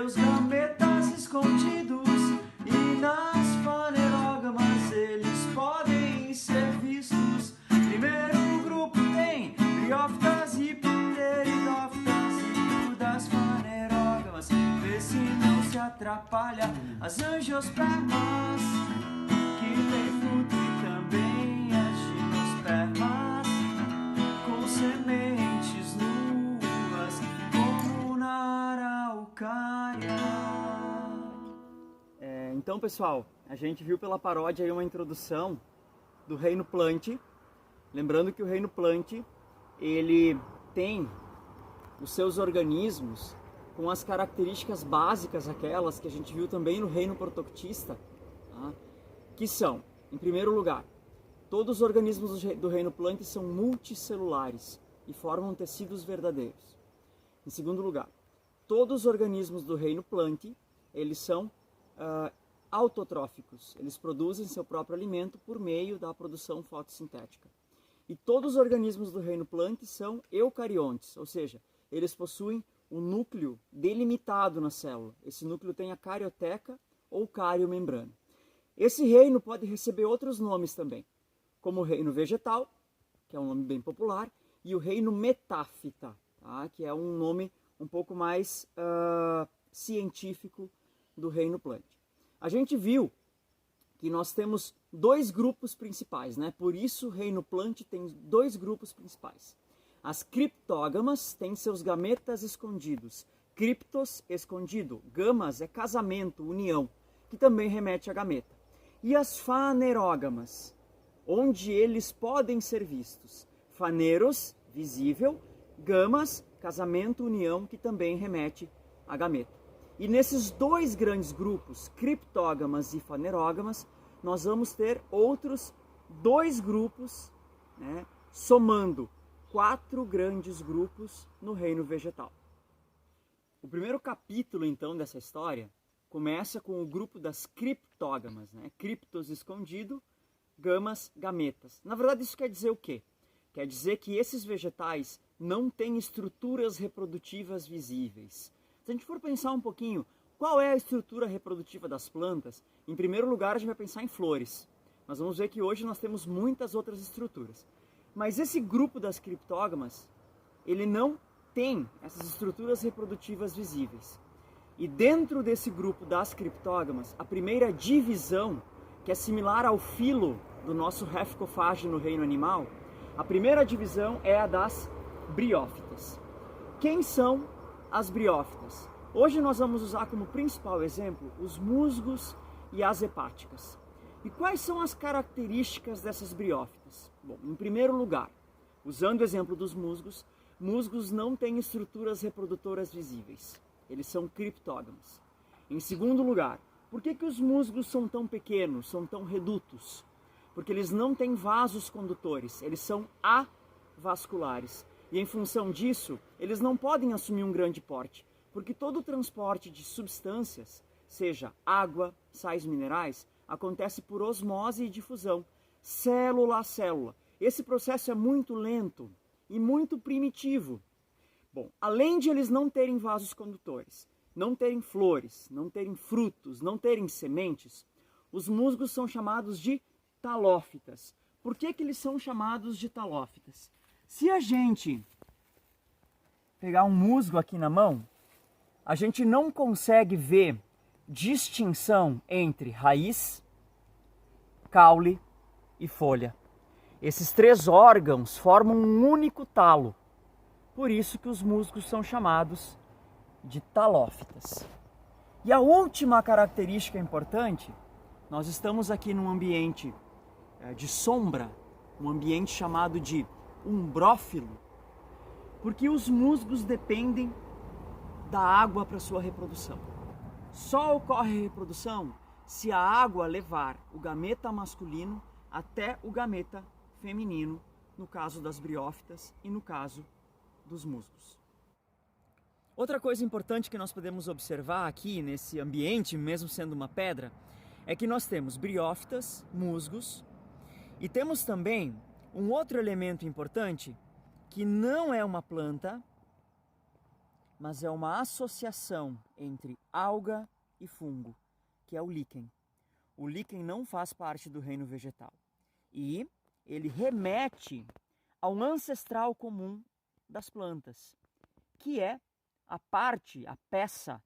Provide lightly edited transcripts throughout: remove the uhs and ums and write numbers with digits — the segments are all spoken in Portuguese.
seus gametas escondidos, e nas fanerógamas eles podem ser vistos. Primeiro grupo tem briófitas e pteridófitas, e o das fanerógamas vê se não se atrapalha. As angiospermas, que tem fruto e também as gimnospermas, com sementes nuas como na araucária. Então, pessoal, a gente viu pela paródia aí uma introdução do reino Plant. Lembrando que o reino Plant, ele tem os seus organismos com as características básicas, aquelas que a gente viu também no reino Protoctista, tá? Que são, em primeiro lugar, todos os organismos do reino Plant são multicelulares e formam tecidos verdadeiros. Em segundo lugar, todos os organismos do reino Plant, eles são autotróficos, eles produzem seu próprio alimento por meio da produção fotossintética. E todos os organismos do reino Plant são eucariontes, ou seja, eles possuem um núcleo delimitado na célula. Esse núcleo tem a carioteca ou cariomembrana. Esse reino pode receber outros nomes também, como o reino vegetal, que é um nome bem popular, e o reino metáfita, tá? Que é um nome um pouco mais científico do reino Plant. A gente viu que nós temos dois grupos principais, né? Por isso o reino Plant tem dois grupos principais. As criptógamas têm seus gametas escondidos. Criptos, escondido. Gamas é casamento, união, que também remete a gameta. E as fanerógamas, onde eles podem ser vistos. Faneros, visível. Gamas, casamento, união, que também remete a gameta. E nesses dois grandes grupos, criptógamas e fanerógamas, nós vamos ter outros dois grupos, né, somando 4 grandes grupos no reino vegetal. O primeiro capítulo, então, dessa história começa com o grupo das criptógamas, né? Criptos, escondido, gamas, gametas. Na verdade, isso quer dizer o quê? Quer dizer que esses vegetais não têm estruturas reprodutivas visíveis. Se a gente for pensar um pouquinho, qual é a estrutura reprodutiva das plantas? Em primeiro lugar, a gente vai pensar em flores. Nós vamos ver que hoje nós temos muitas outras estruturas. Mas esse grupo das criptógamas, ele não tem essas estruturas reprodutivas visíveis. E dentro desse grupo das criptógamas, a primeira divisão, que é similar ao filo do nosso Rhepcophaga no reino animal, a primeira divisão é a das briófitas. Quem são as briófitas? Hoje nós vamos usar como principal exemplo os musgos e as hepáticas. E quais são as características dessas briófitas? Bom, em primeiro lugar, usando o exemplo dos musgos, musgos não têm estruturas reprodutoras visíveis. Eles são criptógamos. Em segundo lugar, por que os musgos são tão pequenos, são tão redutos? Porque eles não têm vasos condutores, eles são avasculares. E em função disso, eles não podem assumir um grande porte, porque todo o transporte de substâncias, seja água, sais minerais, acontece por osmose e difusão, célula a célula. Esse processo é muito lento e muito primitivo. Bom, além de eles não terem vasos condutores, não terem flores, não terem frutos, não terem sementes, os musgos são chamados de talófitas. Por que eles são chamados de talófitas? Se a gente pegar um musgo aqui na mão, a gente não consegue ver distinção entre raiz, caule e folha. Esses 3 órgãos formam um único talo. Por isso que os musgos são chamados de talófitas. E a última característica importante, nós estamos aqui num ambiente de sombra, um ambiente chamado de umbrófilo, porque os musgos dependem da água para sua reprodução. Só ocorre a reprodução se a água levar o gameta masculino até o gameta feminino, no caso das briófitas e no caso dos musgos. Outra coisa importante que nós podemos observar aqui nesse ambiente, mesmo sendo uma pedra, é que nós temos briófitas, musgos, e temos também um outro elemento importante que não é uma planta, mas é uma associação entre alga e fungo, que é o líquen. O líquen não faz parte do reino vegetal e ele remete ao ancestral comum das plantas, que é a peça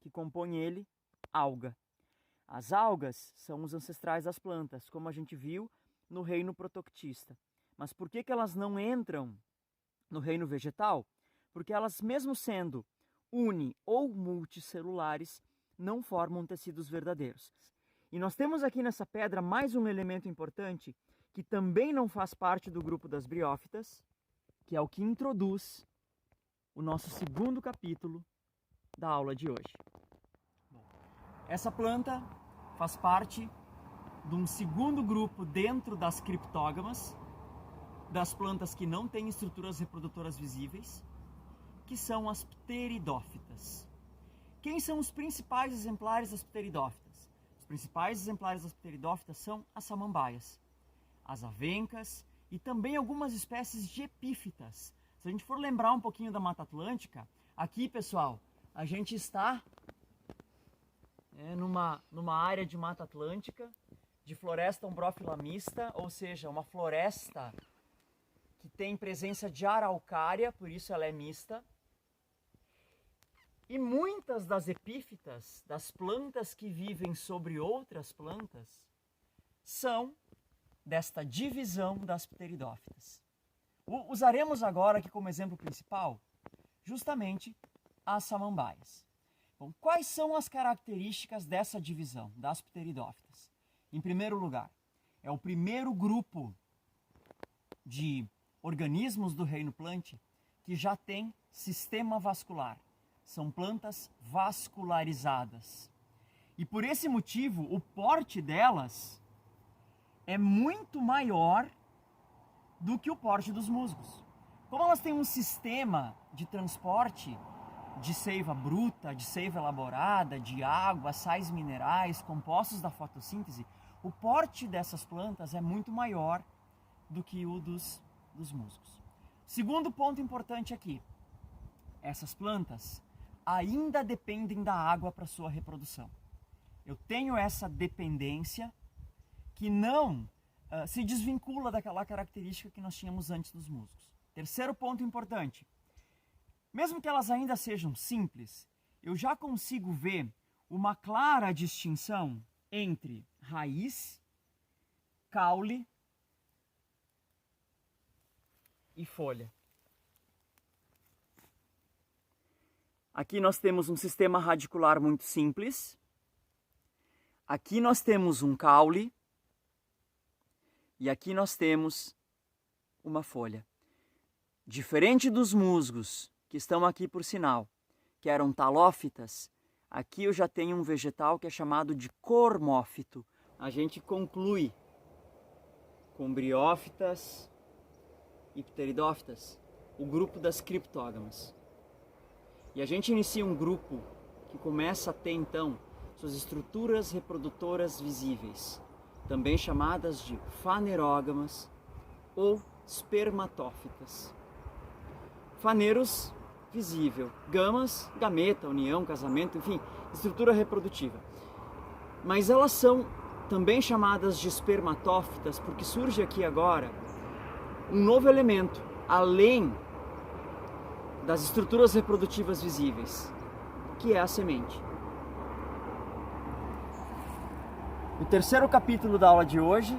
que compõe ele, alga. As algas são os ancestrais das plantas, como a gente viu no reino protoctista. Mas por que elas não entram no reino vegetal? Porque elas, mesmo sendo uni- ou multicelulares, não formam tecidos verdadeiros. E nós temos aqui nessa pedra mais um elemento importante, que também não faz parte do grupo das briófitas, que é o que introduz o nosso segundo capítulo da aula de hoje. Essa planta faz parte de um segundo grupo dentro das criptógamas, das plantas que não têm estruturas reprodutoras visíveis, que são as pteridófitas. Quem são os principais exemplares das pteridófitas? Os principais exemplares das pteridófitas são as samambaias, as avencas e também algumas espécies de epífitas. Se a gente for lembrar um pouquinho da Mata Atlântica, aqui, pessoal, a gente está numa área de Mata Atlântica, de floresta ombrófila mista, ou seja, uma floresta que tem presença de araucária, por isso ela é mista. E muitas das epífitas, das plantas que vivem sobre outras plantas, são desta divisão das pteridófitas. Usaremos agora aqui como exemplo principal justamente as samambaias. Bom, quais são as características dessa divisão das pteridófitas? Em primeiro lugar, é o primeiro grupo de organismos do reino plant que já tem sistema vascular. São plantas vascularizadas. E por esse motivo, o porte delas é muito maior do que o porte dos musgos. Como elas têm um sistema de transporte de seiva bruta, de seiva elaborada, de água, sais minerais, compostos da fotossíntese, o porte dessas plantas é muito maior do que o dos musgos. Segundo ponto importante aqui, essas plantas ainda dependem da água para sua reprodução. Eu tenho essa dependência que não se desvincula daquela característica que nós tínhamos antes dos musgos. Terceiro ponto importante, mesmo que elas ainda sejam simples, eu já consigo ver uma clara distinção entre raiz, caule e folha. Aqui nós temos um sistema radicular muito simples. Aqui nós temos um caule. E aqui nós temos uma folha. Diferente dos musgos, que estão aqui por sinal, que eram talófitas, aqui eu já tenho um vegetal que é chamado de cormófito. A gente conclui com briófitas e pteridófitas o grupo das criptógamas. E a gente inicia um grupo que começa a ter então suas estruturas reprodutoras visíveis, também chamadas de fanerógamas ou espermatófitas. Faneros, visível. Gamas, gameta, união, casamento, enfim, estrutura reprodutiva. Mas elas são também chamadas de espermatófitas porque surge aqui agora um novo elemento, além das estruturas reprodutivas visíveis, que é a semente. O terceiro capítulo da aula de hoje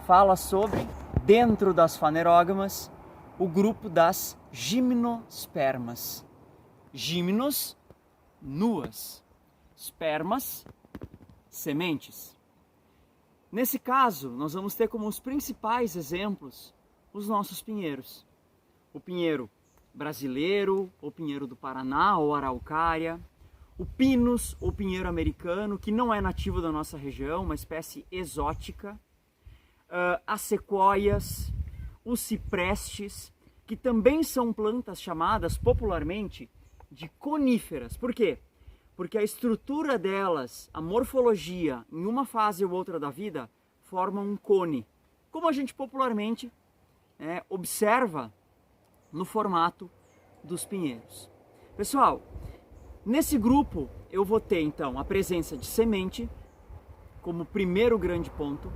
fala sobre, dentro das fanerógamas, o grupo das gimnospermas. Gimnos, nuas. Spermas, sementes. Nesse caso, nós vamos ter como os principais exemplos os nossos pinheiros. O pinheiro brasileiro, o pinheiro do Paraná ou araucária, o pinus ou pinheiro americano, que não é nativo da nossa região, uma espécie exótica, as sequoias, os ciprestes, que também são plantas chamadas popularmente de coníferas. Por quê? Porque a estrutura delas, a morfologia, em uma fase ou outra da vida, forma um cone, como a gente popularmente observa no formato dos pinheiros. Pessoal, nesse grupo eu vou ter então a presença de semente como primeiro grande ponto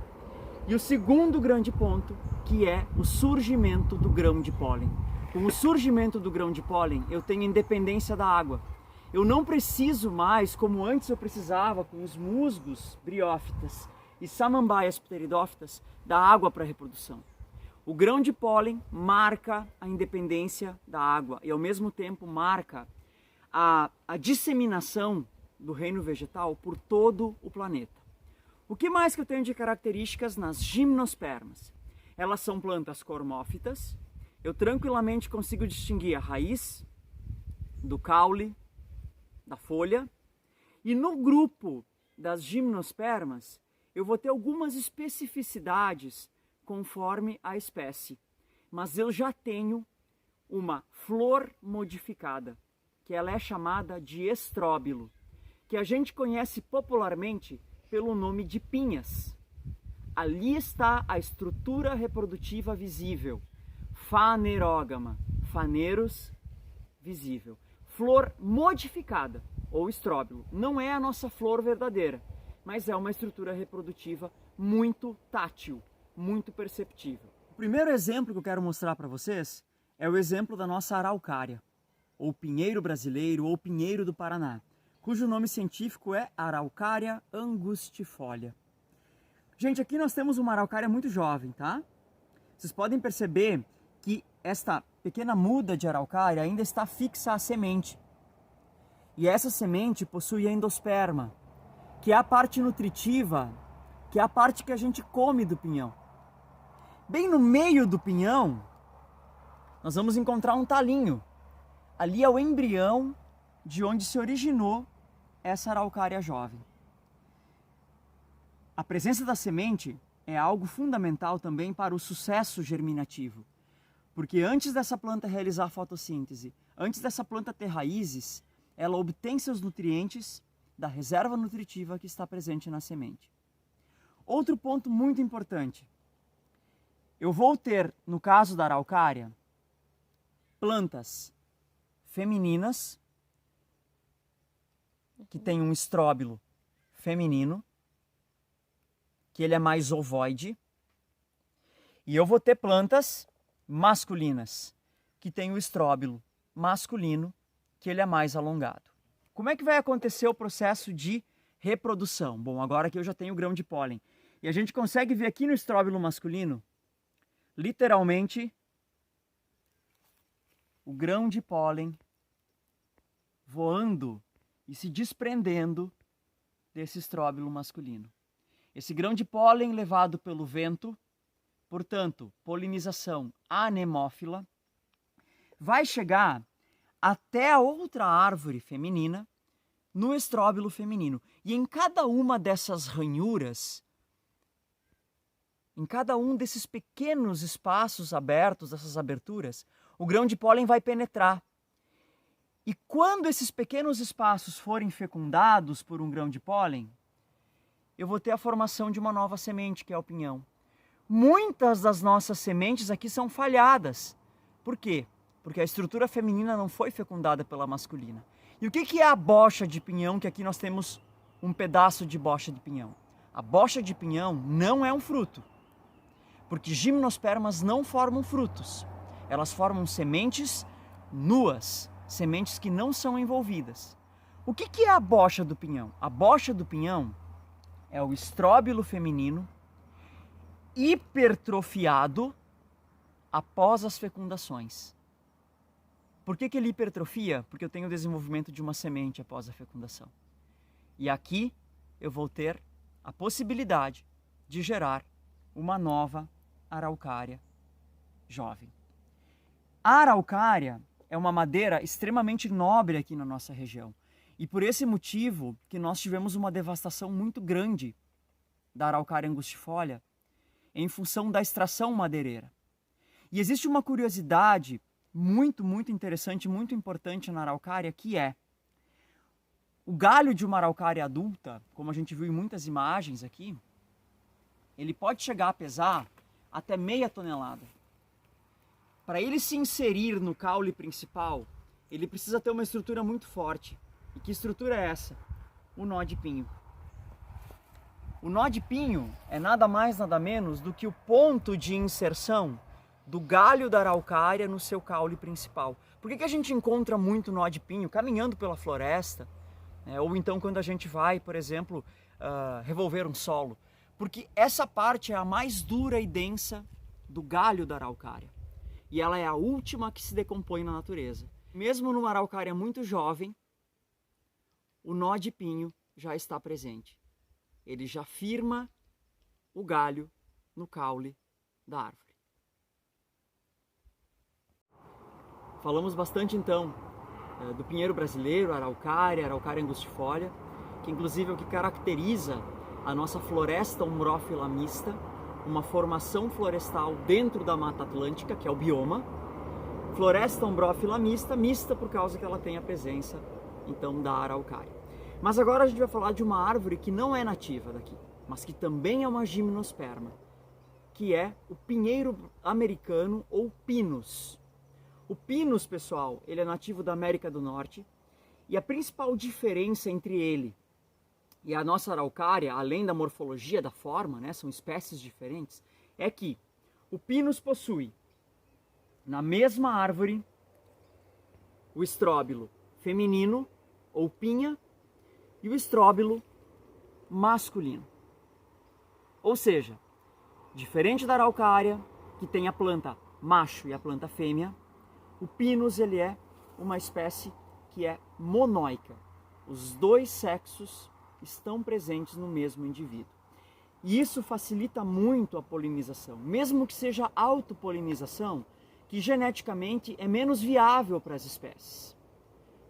e o segundo grande ponto, que é o surgimento do grão de pólen. Com o surgimento do grão de pólen, eu tenho independência da água. Eu não preciso mais, como antes eu precisava com os musgos, briófitas e samambaias pteridófitas, da água para reprodução. O grão de pólen marca a independência da água e ao mesmo tempo marca a disseminação do reino vegetal por todo o planeta. O que mais que eu tenho de características nas gimnospermas? Elas são plantas cormófitas, eu tranquilamente consigo distinguir a raiz do caule, da folha, e no grupo das gimnospermas eu vou ter algumas especificidades conforme a espécie, mas eu já tenho uma flor modificada, que ela é chamada de estróbilo, que a gente conhece popularmente pelo nome de pinhas. Ali está a estrutura reprodutiva visível, fanerógama, faneros, visível. Flor modificada, ou estróbilo. Não é a nossa flor verdadeira, mas é uma estrutura reprodutiva muito tátil, muito perceptível. O primeiro exemplo que eu quero mostrar para vocês é o exemplo da nossa araucária, ou pinheiro brasileiro, ou pinheiro do Paraná, cujo nome científico é Araucária angustifolia. Gente, aqui nós temos uma araucária muito jovem, tá? Vocês podem perceber que esta pequena muda de araucária ainda está fixa à semente. E essa semente possui endosperma, que é a parte nutritiva, que é a parte que a gente come do pinhão. Bem no meio do pinhão, nós vamos encontrar um talinho. Ali é o embrião de onde se originou essa araucária jovem. A presença da semente é algo fundamental também para o sucesso germinativo. Porque antes dessa planta realizar a fotossíntese, antes dessa planta ter raízes, ela obtém seus nutrientes da reserva nutritiva que está presente na semente. Outro ponto muito importante. Eu vou ter, no caso da araucária, plantas femininas, que tem um estróbilo feminino, que ele é mais ovoide, e eu vou ter plantas masculinas, que tem o estróbilo masculino, que ele é mais alongado. Como é que vai acontecer o processo de reprodução? Bom, agora que eu já tenho o grão de pólen, e a gente consegue ver aqui no estróbilo masculino, literalmente, o grão de pólen voando e se desprendendo desse estróbilo masculino. Esse grão de pólen levado pelo vento, portanto, polinização anemófila, vai chegar até a outra árvore feminina no estróbilo feminino. E em cada uma dessas ranhuras, em cada um desses pequenos espaços abertos, dessas aberturas, o grão de pólen vai penetrar. E quando esses pequenos espaços forem fecundados por um grão de pólen, eu vou ter a formação de uma nova semente, que é o pinhão. Muitas das nossas sementes aqui são falhadas. Por quê? Porque a estrutura feminina não foi fecundada pela masculina. E o que é a bocha de pinhão, que aqui nós temos um pedaço de bocha de pinhão? A bocha de pinhão não é um fruto, porque gimnospermas não formam frutos. Elas formam sementes nuas, sementes que não são envolvidas. O que é a bocha do pinhão? A bocha do pinhão é o estróbilo feminino hipertrofiado após as fecundações. Por que ele hipertrofia? Porque eu tenho o desenvolvimento de uma semente após a fecundação. E aqui eu vou ter a possibilidade de gerar uma nova araucária jovem. A araucária é uma madeira extremamente nobre aqui na nossa região. E por esse motivo que nós tivemos uma devastação muito grande da araucária angustifolia em função da extração madeireira. E existe uma curiosidade muito interessante, muito importante na araucária, que é o galho de uma araucária adulta, como a gente viu em muitas imagens aqui, ele pode chegar a pesar até meia tonelada. Para ele se inserir no caule principal ele precisa ter uma estrutura muito forte. E que estrutura é essa? O nó de pinho. O nó de pinho é nada mais, nada menos do que o ponto de inserção do galho da araucária no seu caule principal. Por que a gente encontra muito nó de pinho caminhando pela floresta? Ou então quando a gente vai, por exemplo, revolver um solo? Porque essa parte é a mais dura e densa do galho da araucária. E ela é a última que se decompõe na natureza. Mesmo numa araucária muito jovem, o nó de pinho já está presente. Ele já firma o galho no caule da árvore. Falamos bastante então do pinheiro brasileiro, araucária angustifolia, que inclusive é o que caracteriza a nossa floresta umbrófila mista, uma formação florestal dentro da Mata Atlântica, que é o bioma. Floresta umbrófila mista, mista por causa que ela tem a presença então da araucária. Mas agora a gente vai falar de uma árvore que não é nativa daqui, mas que também é uma gimnosperma, que é o pinheiro americano ou pinus. O pinus, pessoal, ele é nativo da América do Norte e a principal diferença entre ele e a nossa araucária, além da morfologia, da forma, né, são espécies diferentes, é que o pinus possui na mesma árvore o estróbilo feminino ou pinha e o estróbilo masculino. Ou seja, diferente da araucária, que tem a planta macho e a planta fêmea, o pinus ele é uma espécie que é monóica. Os dois sexos estão presentes no mesmo indivíduo. E isso facilita muito a polinização, mesmo que seja autopolinização, que geneticamente é menos viável para as espécies.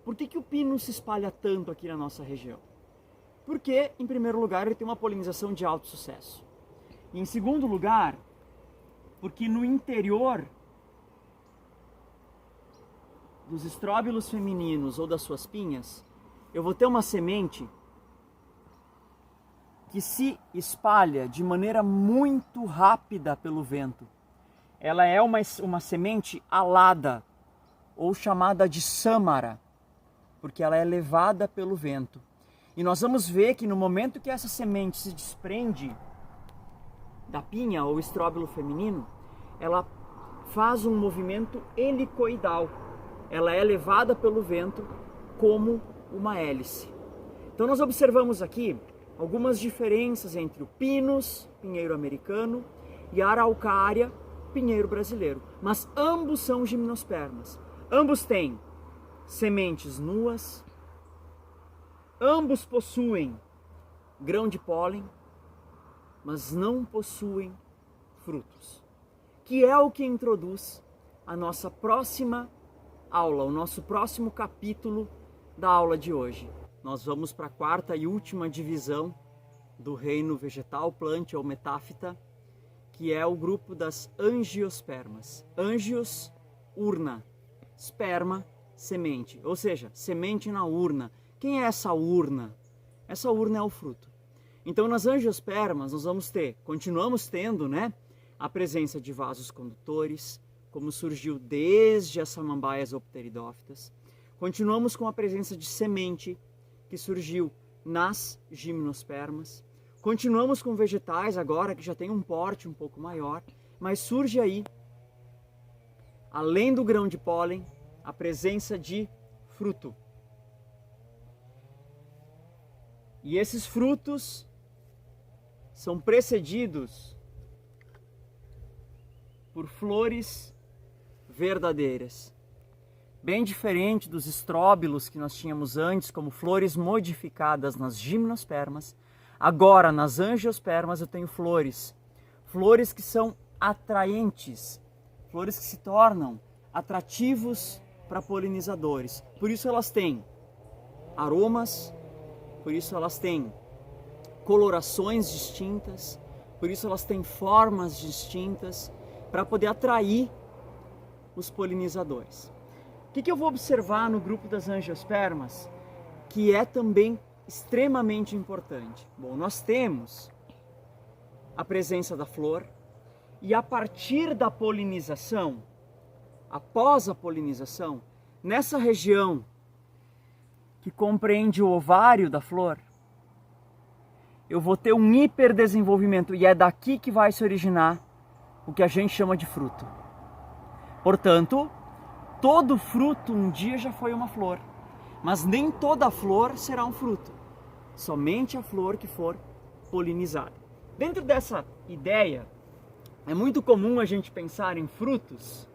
Por que o pinus se espalha tanto aqui na nossa região? Porque, em primeiro lugar, ele tem uma polinização de alto sucesso. E, em segundo lugar, porque no interior dos estróbilos femininos ou das suas pinhas, eu vou ter uma semente que se espalha de maneira muito rápida pelo vento. Ela é uma semente alada, ou chamada de sâmara, porque ela é levada pelo vento. E nós vamos ver que no momento que essa semente se desprende da pinha ou estróbilo feminino, ela faz um movimento helicoidal. Ela é levada pelo vento como uma hélice. Então nós observamos aqui algumas diferenças entre o pinus, pinheiro americano, e a araucária, pinheiro brasileiro. Mas ambos são gimnospermas. Ambos têm sementes nuas, ambos possuem grão de pólen, mas não possuem frutos. Que é o que introduz a nossa próxima aula, o nosso próximo capítulo da aula de hoje. Nós vamos para a quarta e última divisão do reino vegetal, planta ou metáfita, que é o grupo das angiospermas. Angios, urna, esperma, semente, ou seja, semente na urna. Quem é essa urna? Essa urna é o fruto. Então nas angiospermas nós continuamos tendo, né, a presença de vasos condutores, como surgiu desde as samambaias opteridófitas. Continuamos com a presença de semente, que surgiu nas gimnospermas. Continuamos com vegetais agora, que já tem um porte um pouco maior, mas surge aí, além do grão de pólen, a presença de fruto. E esses frutos são precedidos por flores verdadeiras. Bem diferente dos estróbilos que nós tínhamos antes, como flores modificadas nas gimnospermas, agora nas angiospermas eu tenho flores. Flores que são atraentes, flores que se tornam atrativos para polinizadores. Por isso elas têm aromas, por isso elas têm colorações distintas, por isso elas têm formas distintas, para poder atrair os polinizadores. O que eu vou observar no grupo das angiospermas, que é também extremamente importante? Bom, nós temos a presença da flor e a partir da polinização, após a polinização, nessa região que compreende o ovário da flor, eu vou ter um hiperdesenvolvimento e é daqui que vai se originar o que a gente chama de fruto. Portanto, todo fruto um dia já foi uma flor, mas nem toda flor será um fruto, somente a flor que for polinizada. Dentro dessa ideia, é muito comum a gente pensar em frutos,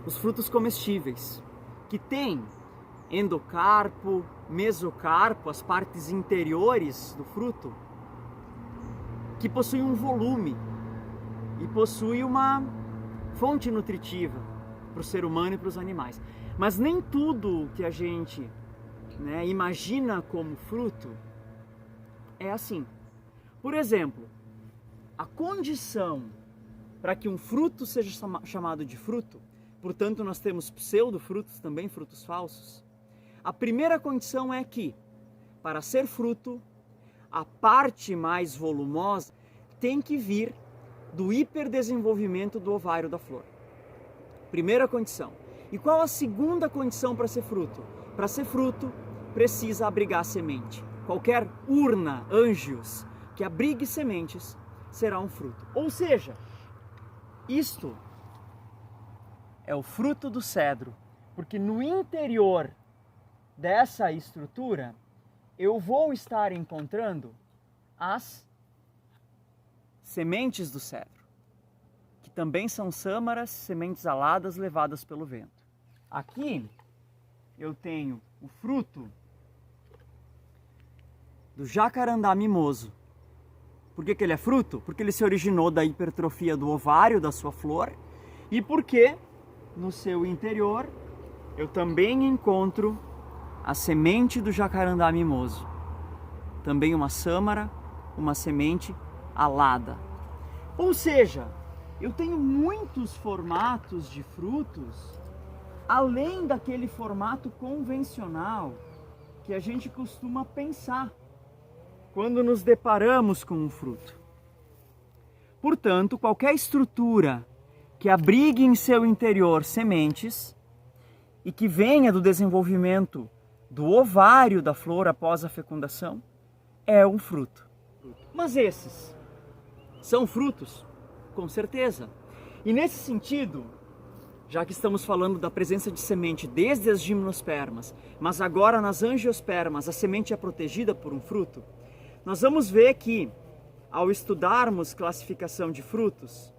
os frutos comestíveis, que têm endocarpo, mesocarpo, as partes interiores do fruto, que possuem um volume e possuem uma fonte nutritiva para o ser humano e para os animais. Mas nem tudo que a gente imagina como fruto é assim. Por exemplo, a condição para que um fruto seja chamado de fruto, portanto nós temos pseudofrutos, também frutos falsos. A primeira condição é que, para ser fruto, a parte mais volumosa tem que vir do hiperdesenvolvimento do ovário da flor. Primeira condição. E qual a segunda condição para ser fruto? Para ser fruto, precisa abrigar semente. Qualquer urna, ângios, que abrigue sementes, será um fruto. Ou seja, isto é o fruto do cedro, porque no interior dessa estrutura eu vou estar encontrando as sementes do cedro, que também são sâmaras, sementes aladas levadas pelo vento. Aqui eu tenho o fruto do jacarandá mimoso. Por que ele é fruto? Porque ele se originou da hipertrofia do ovário da sua flor e porque no seu interior eu também encontro a semente do jacarandá mimoso. Também uma sâmara, uma semente alada. Ou seja, eu tenho muitos formatos de frutos, além daquele formato convencional que a gente costuma pensar quando nos deparamos com um fruto. Portanto, qualquer estrutura que abrigue em seu interior sementes e que venha do desenvolvimento do ovário da flor após a fecundação é um fruto. Mas esses são frutos? Com certeza. E nesse sentido, já que estamos falando da presença de semente desde as gimnospermas, mas agora nas angiospermas a semente é protegida por um fruto, nós vamos ver que, ao estudarmos classificação de frutos,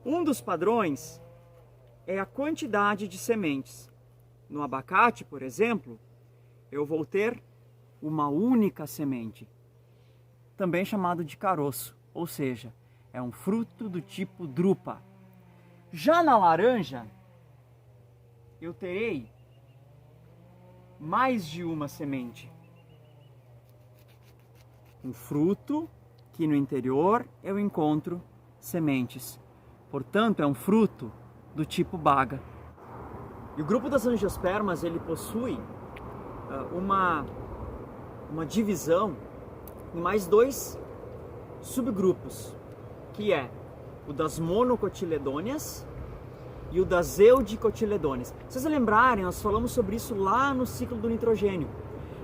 um dos padrões é a quantidade de sementes. No abacate, por exemplo, eu vou ter uma única semente, também chamado de caroço, ou seja, é um fruto do tipo drupa. Já na laranja, eu terei mais de uma semente. Um fruto que no interior eu encontro sementes. Portanto, é um fruto do tipo baga. E o grupo das angiospermas, ele possui uma divisão em mais dois subgrupos, que é o das monocotiledôneas e o das eudicotiledôneas. Se vocês lembrarem, nós falamos sobre isso lá no ciclo do nitrogênio,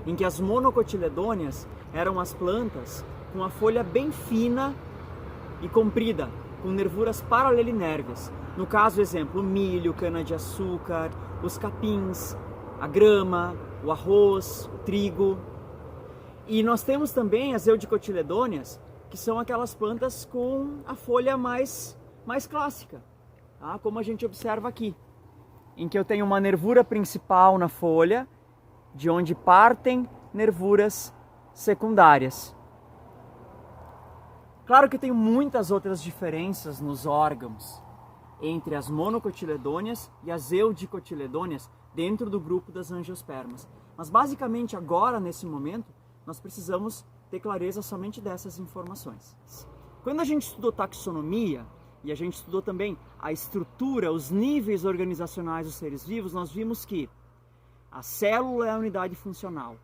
em que as monocotiledôneas eram as plantas com a folha bem fina e comprida, com nervuras paralelinérvias. No caso, exemplo, o milho, cana-de-açúcar, os capins, a grama, o arroz, o trigo. E nós temos também as eudicotiledôneas, que são aquelas plantas com a folha mais clássica, tá? Como a gente observa aqui, em que eu tenho uma nervura principal na folha, de onde partem nervuras secundárias. Claro que tem muitas outras diferenças nos órgãos entre as monocotiledôneas e as eudicotiledôneas dentro do grupo das angiospermas. Mas basicamente agora, nesse momento, nós precisamos ter clareza somente dessas informações. Quando a gente estudou taxonomia e a gente estudou também a estrutura, os níveis organizacionais dos seres vivos, nós vimos que a célula é a unidade funcional.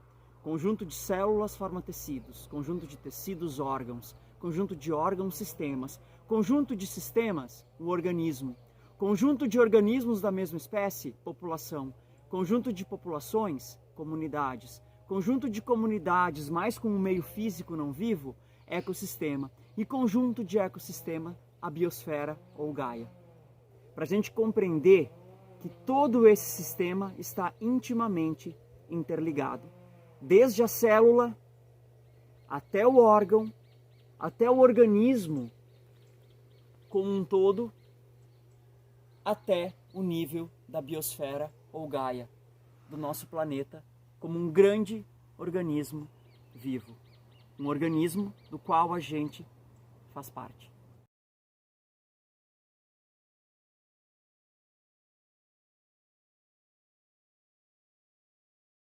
Conjunto de células forma tecidos, conjunto de tecidos órgãos, conjunto de órgãos sistemas, conjunto de sistemas o organismo, Conjunto de organismos da mesma espécie, população. Conjunto de populações, comunidades. Conjunto de comunidades mais com um meio físico não vivo, ecossistema. E conjunto de ecossistema, a biosfera ou Gaia. Para a gente compreender que todo esse sistema está intimamente interligado. Desde a célula, até o órgão, até o organismo como um todo, até o nível da biosfera ou Gaia, do nosso planeta, como um grande organismo vivo. Um organismo do qual a gente faz parte.